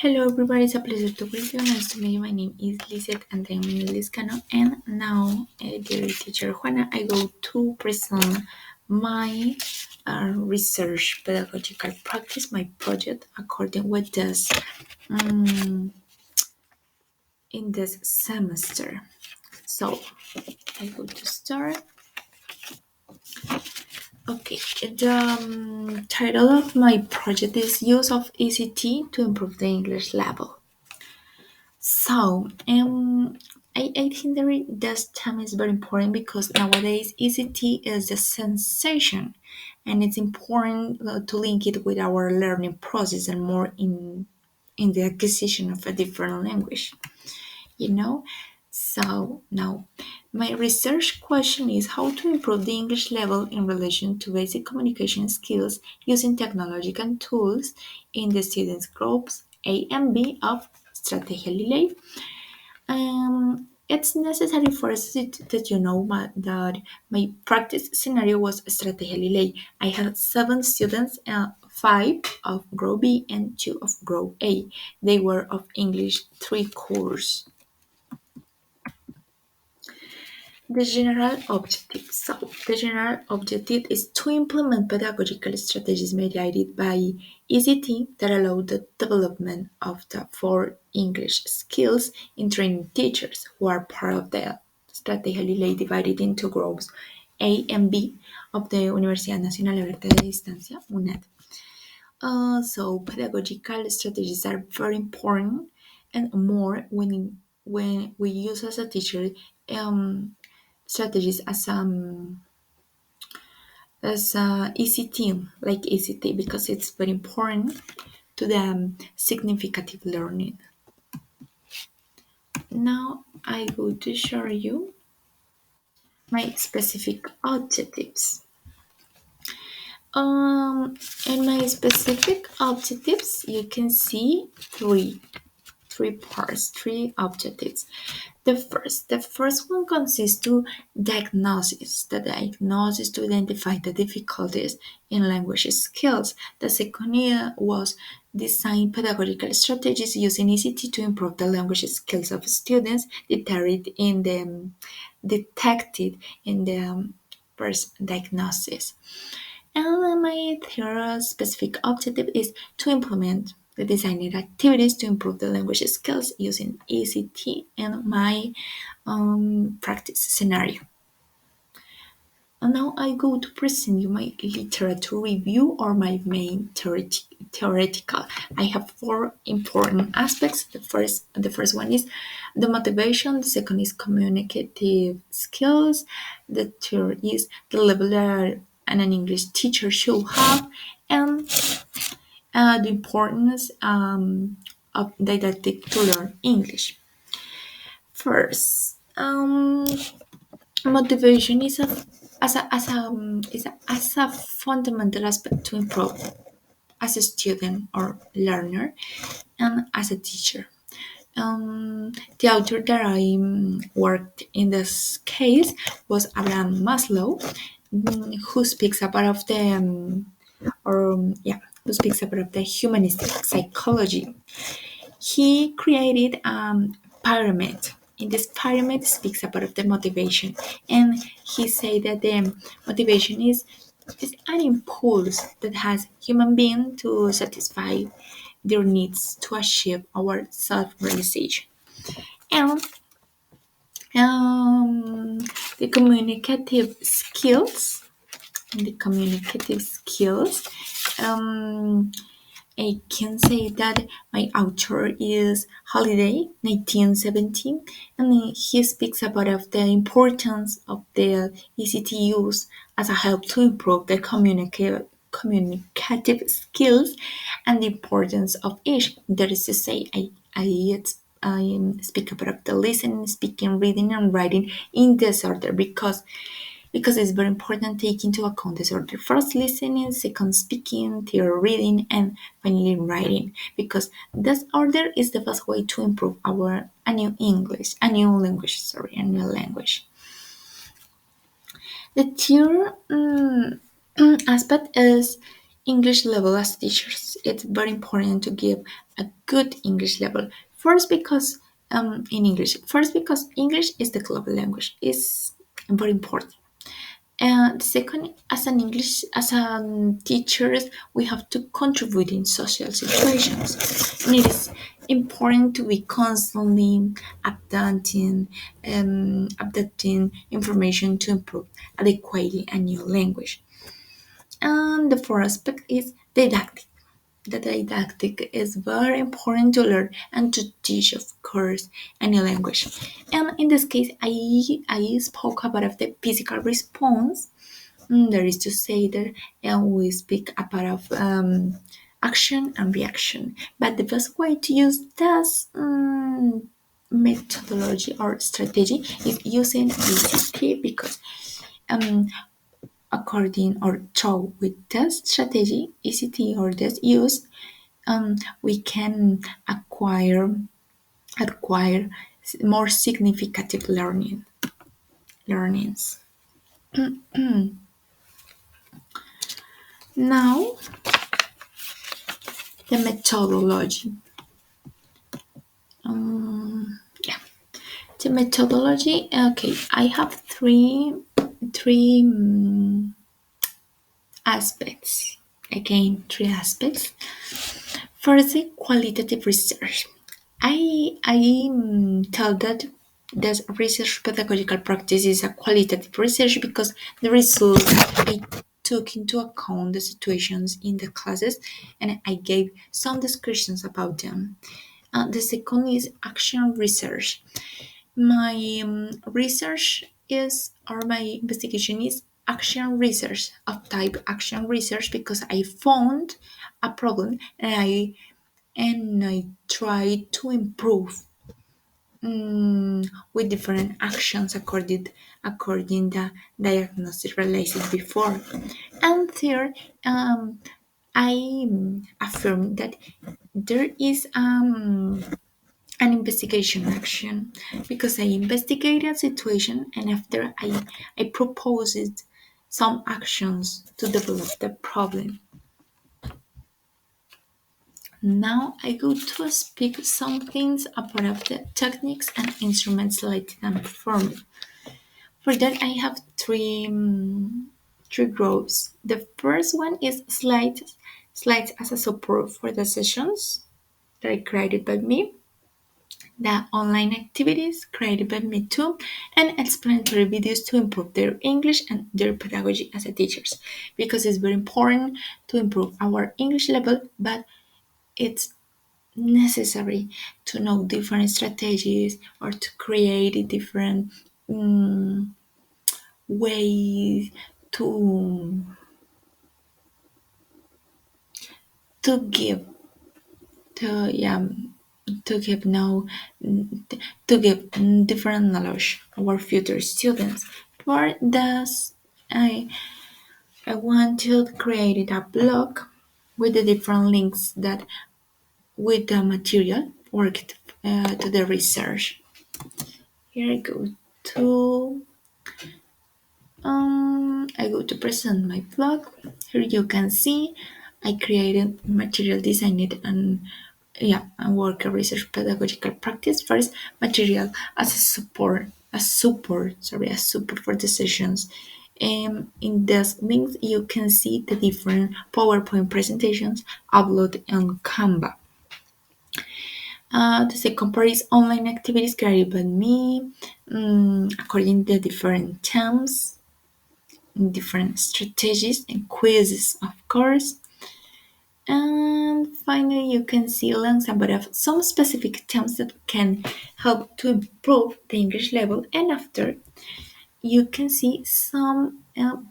Hello everybody, it's a pleasure to meet you. Nice to meet you. My name is Liseth and I'm in Liscano. And now, dear teacher Juana, I go to present my research pedagogical practice, my project, according with this in this semester. So, I go to start. Okay, the title of my project is Use of ECT to Improve the English Level. So, I think this term is very important because nowadays ECT is a sensation, and it's important to link it with our learning process and more in the acquisition of a different language. You know. So now, my research question is how to improve the English level in relation to basic communication skills using technological tools in the students groups A and B of Strategia Lillet. It's necessary for us that you know that my practice scenario was Strategia Lillet. I had 7 students, 5 of Group B and 2 of Group A. They were of English 3 course. The general objective. So, the general objective is to implement pedagogical strategies mediated by ECT that allow the development of the 4 English skills in training teachers who are part of the strategically divided into groups A and B of the Universidad Nacional Abierta de Distancia, UNED. So, pedagogical strategies are very important and more when we use as a teacher strategies as ECT, like ECT, because it's very important to the significant learning. Now I go to show you my specific objectives. In my specific objectives, you can see three parts, 3 objectives. The first one consists to diagnosis, the diagnosis to identify the difficulties in language skills. The second was design pedagogical strategies using ECT to improve the language skills of students detected in the first diagnosis. And my third specific objective is to implement the designer activities to improve the language skills using ECT and my practice scenario. And now I go to present you my literature review or my main theoretical. I have 4 important aspects. The first one is the motivation. The second is communicative skills. The third is the level that an English teacher should have, and the importance of didactic to learn English. First, motivation is a fundamental aspect to improve as a student or learner and as a teacher. The author that I worked in this case was Abraham Maslow, who speaks about who speaks about the humanistic psychology. He created a pyramid. In this pyramid speaks about the motivation, and he said that the motivation is an impulse that has human being to satisfy their needs to achieve our self-realization. And um, the communicative skills, the communicative skills um, I can say that my author is Holiday, 1917, and he speaks about the importance of the ECT use as a help to improve the communicative skills and the importance of each. That is to say, I speak about the listening, speaking, reading, and writing in this order because it's very important to take into account this order. First listening, second speaking, third reading, and finally writing. Because this order is the best way to improve a new language. The third aspect is English level as teachers. It's very important to give a good English level. First, because English is the global language. Is very important. And second, as a teachers, we have to contribute in social situations. And it is important to be constantly adapting information to improve adequately a new language. And the fourth aspect is didactic. The didactic is very important to learn and to teach, of course, any language. And in this case, I spoke about the physical response. There is to say that we speak about of action and reaction. But the best way to use this methodology or strategy is using ECT because um, according or through with this strategy, ECT or this use, we can acquire more significant learnings. Now, the methodology. Yeah, the methodology. Okay, I have three aspects. Again, three aspects. First, the qualitative research. I tell that this research pedagogical practice is a qualitative research because the results I took into account the situations in the classes and I gave some descriptions about them. The second is action research. My research is, or my investigation is action research of type action research because I found a problem and I try to improve with different actions according the diagnosis realized before. And third, I affirm that there is an investigation action because I investigated a situation and after I proposed some actions to develop the problem. Now I go to speak some things about the techniques and instruments selected and performed. For that I have three groups. The first one is slides as a support for the sessions that are created by me, the online activities created by me too, and explanatory videos to improve their English and their pedagogy as a teachers. Because it's very important to improve our English level, but it's necessary to know different strategies or to create different ways to to give to yeah to give now to give different knowledge our future students. For this, I want to create a blog with the different links that with the material worked to the research. Here I go to I go to present my blog. Here you can see I created material designed and work a research pedagogical practice. First, material as a support for the sessions. In this link, you can see the different PowerPoint presentations uploaded on Canva. The second part is online activities created by me, according to different themes, different strategies and quizzes, of course. And finally, you can see links about some specific themes that can help to improve the English level. And after, you can see some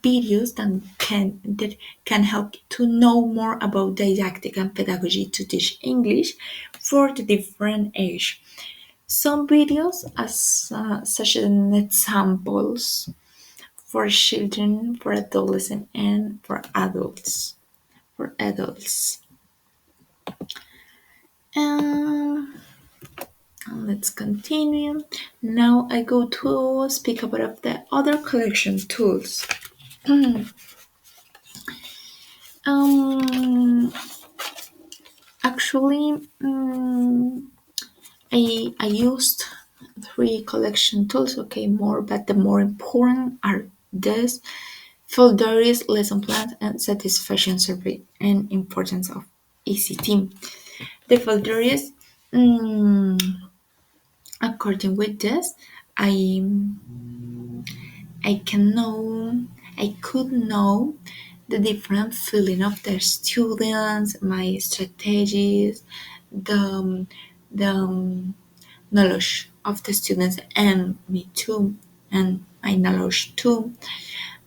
videos that can help to know more about didactic and pedagogy to teach English for the different age. Some videos as such as examples for children, for adolescents, and for adults. For adults. Um, let's continue. Now I go to speak about the other collection tools. um, Actually, I used three collection tools, okay, more, but the more important are this folders, lesson plans, and satisfaction survey, and importance of ECT. The folders, mm, according with this, I I can know, I could know the different feeling of the students, my strategies, the the knowledge of the students and me too, and my knowledge too.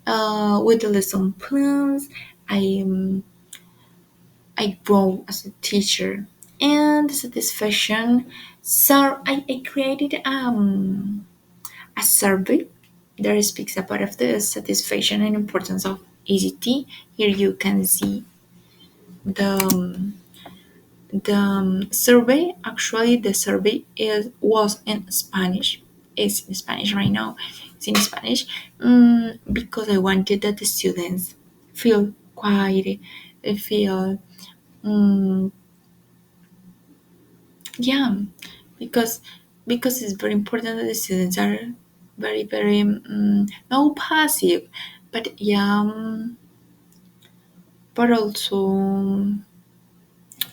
With the lesson plans, I um, I grow as a teacher, and the satisfaction. So I created a survey that speaks about of the satisfaction and importance of ECT. Here you can see the survey. Actually, the survey was in Spanish. It's in Spanish right now. It's in Spanish because I wanted that the students feel quiet, feel um, yeah, because it's very important that the students are very no passive, but yeah, but also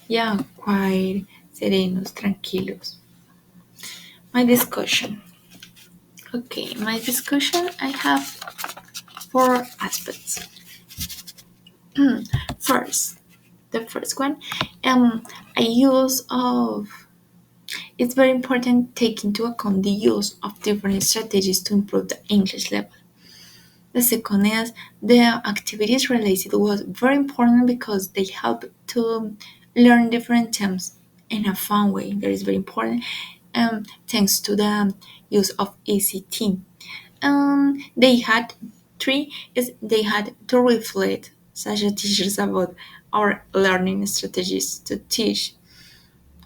yeah, quite serenos, tranquilos. My discussion. Okay, my discussion. I have four aspects. First, the first one, a use of. It's very important take into account the use of different strategies to improve the English level. The second is the activities related was very important because they help to learn different terms in a fun way. That is very important. Thanks to the use of ACT. They had three is they had to reflect such a teachers about our learning strategies to teach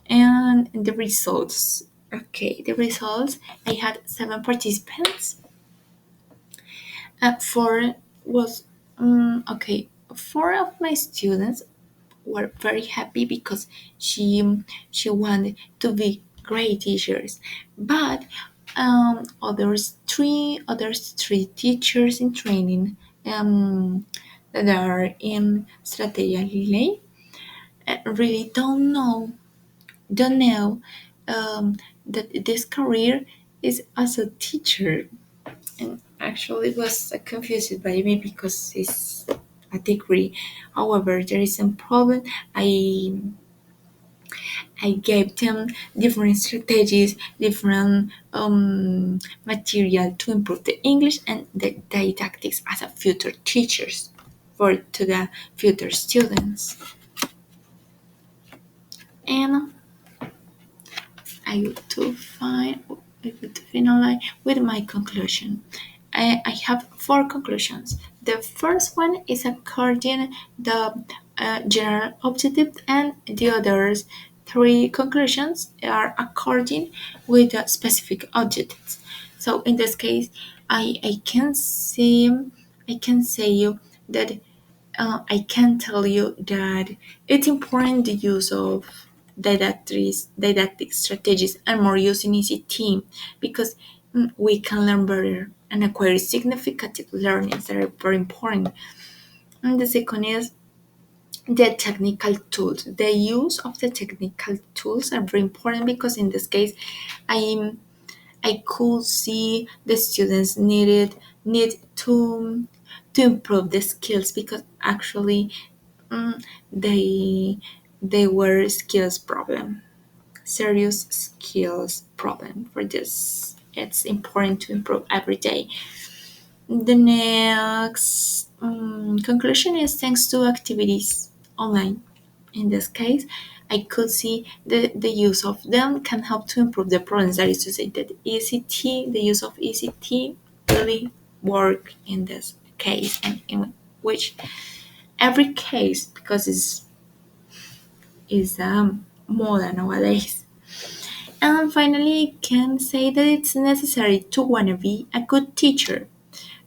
and the results. Okay, the results. I had seven participants. Four was okay. Four of my students were very happy because she wanted to be great teachers, but others three teachers in training that are in strategia relay really don't know that this career is as a teacher, and actually it was confused by me because it's a degree. However, there is some problem. I gave them different strategies, different material to improve the English and the didactics as a future teachers for to the future students. And I will to finalize with my conclusion. I have four conclusions. The first one is according the general objective, and the others three conclusions are according with the specific objectives. So in this case, I can say you that I can tell you that it's important the use of didactic strategies and more using easy team because we can learn better and acquire significant learnings that are very important. And the second is the technical tools. The use of the technical tools are very important because in this case, I I could see the students need to improve the skills because actually mm, they were skills problem, serious skills problem for this. It's important to improve every day. The next conclusion is thanks to activities online. In this case, I could see the use of them can help to improve the problems. That is to say that ECT, the use of ECT really work in this case and in which every case because it's is modern nowadays. And finally, can say that it's necessary to wanna be a good teacher,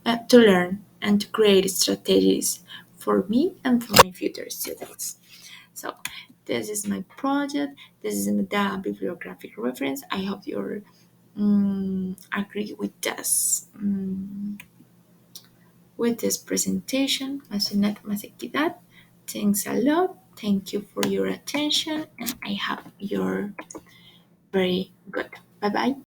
to learn and to create strategies for me and for my future students. So this is my project. This is the bibliographic reference. I hope you agree with this presentation. Más equidad. Thanks a lot. Thank you for your attention, and I hope you're very good. Bye bye.